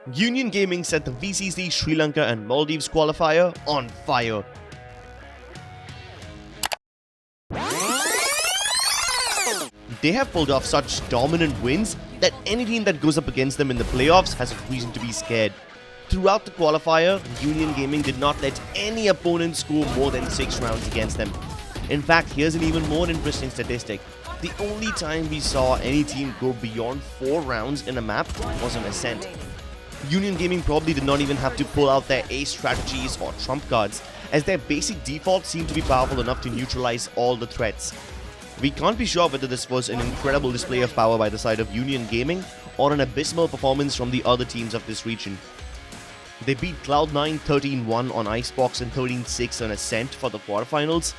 Union Gaming set the VCC Sri Lanka and Maldives qualifier on fire. They have pulled off such dominant wins that any team that goes up against them in the playoffs has a reason to be scared. Throughout the qualifier, Union Gaming did not let any opponent score more than 6 rounds against them. In fact, here's an even more interesting statistic. The only time we saw any team go beyond 4 rounds in a map was on ASCENT. Union Gaming probably did not even have to pull out their ace strategies or trump cards, as their basic defaults seemed to be powerful enough to neutralize all the threats. We can't be sure whether this was an incredible display of power by the side of Union Gaming or an abysmal performance from the other teams of this region. They beat Cloud9 13-1 on Icebox and 13-6 on ASCENT for the quarterfinals,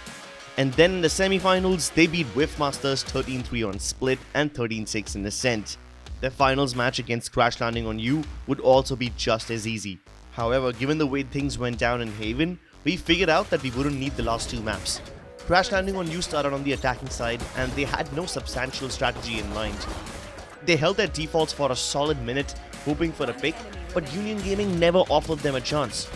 and then in the semi-finals they beat WHIFF Masters 13-3 on Split and 13-6 in ASCENT. Their finals match against Crash Landing on You would also be just as easy. However, given the way things went down in Haven, we figured out that we wouldn't need the last 2 maps. Crash Landing on You started on the attacking side and they had no substantial strategy in mind. They held their defaults for a solid minute, hoping for a pick, but Union Gaming never offered them a chance.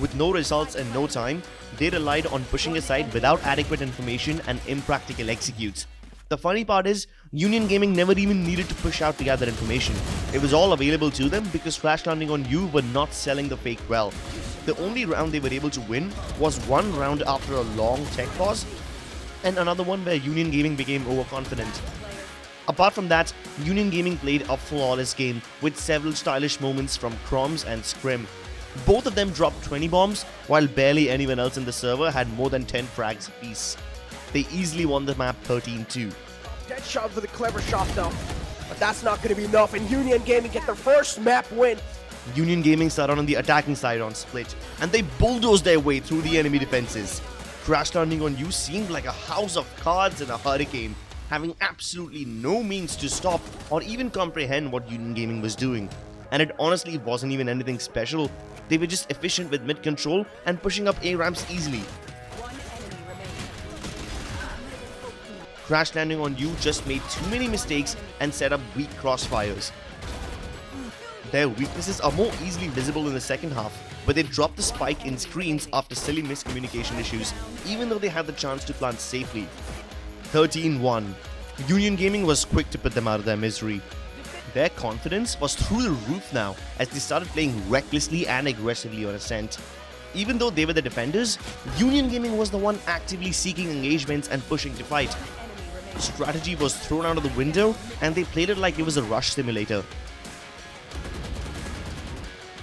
With no results and no time, they relied on pushing aside without adequate information and impractical executes. The funny part is, Union Gaming never even needed to push out to gather information. It was all available to them because Crash Landing on You were not selling the fake well. The only round they were able to win was one round after a long tech pause, and another one where Union Gaming became overconfident. Apart from that, Union Gaming played a flawless game with several stylish moments from Chroms and Scrim. Both of them dropped 20 bombs, while barely anyone else in the server had more than 10 frags apiece. They easily won the map 13-2. Dead shot for the clever shot though, but that's not going to be enough, and Union Gaming get their first map win. Union Gaming started on the attacking side on Split, and they bulldozed their way through the enemy defenses. Crash Landing on You seemed like a house of cards in a hurricane, having absolutely no means to stop or even comprehend what Union Gaming was doing. And it honestly wasn't even anything special. They were just efficient with mid control and pushing up A ramps easily. Crash Landing on You just made too many mistakes and set up weak crossfires. Their weaknesses are more easily visible in the second half, but they dropped the spike in screens after silly miscommunication issues, even though they had the chance to plant safely. 13-1. Union Gaming was quick to put them out of their misery. Their confidence was through the roof now as they started playing recklessly and aggressively on ASCENT. Even though they were the defenders, Union Gaming was the one actively seeking engagements and pushing to fight. Strategy was thrown out of the window and they played it like it was a rush simulator.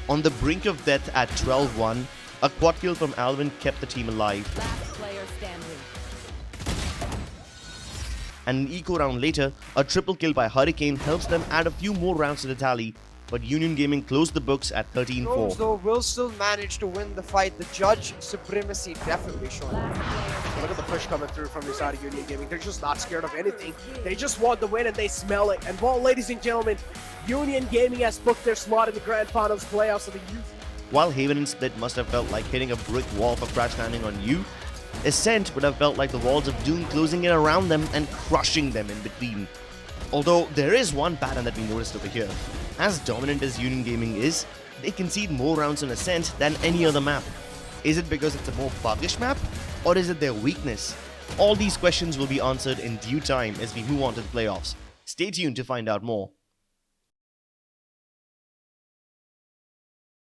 On the brink of death at 12-1, a quad kill from Alvin kept the team alive. And an eco round later, a triple kill by Hurricane helps them add a few more rounds to the tally, but Union Gaming closed the books at 13-4. Though will still manage to win the fight. The judge supremacy definitely showing. Look at the push coming through from the side of Union Gaming. They're just not scared of anything. They just want the win and they smell it. And well, ladies and gentlemen, Union Gaming has booked their slot in the Grand Finals playoffs of the youth. While Haven and Split must have felt like hitting a brick wall for Crash Landing on You, ASCENT would have felt like the walls of doom closing in around them and crushing them in between. Although there is one pattern that we noticed over here. As dominant as Union Gaming is, they concede more rounds on ASCENT than any other map. Is it because it's a more buggish map, or is it their weakness? All these questions will be answered in due time as we move on to the playoffs. Stay tuned to find out more.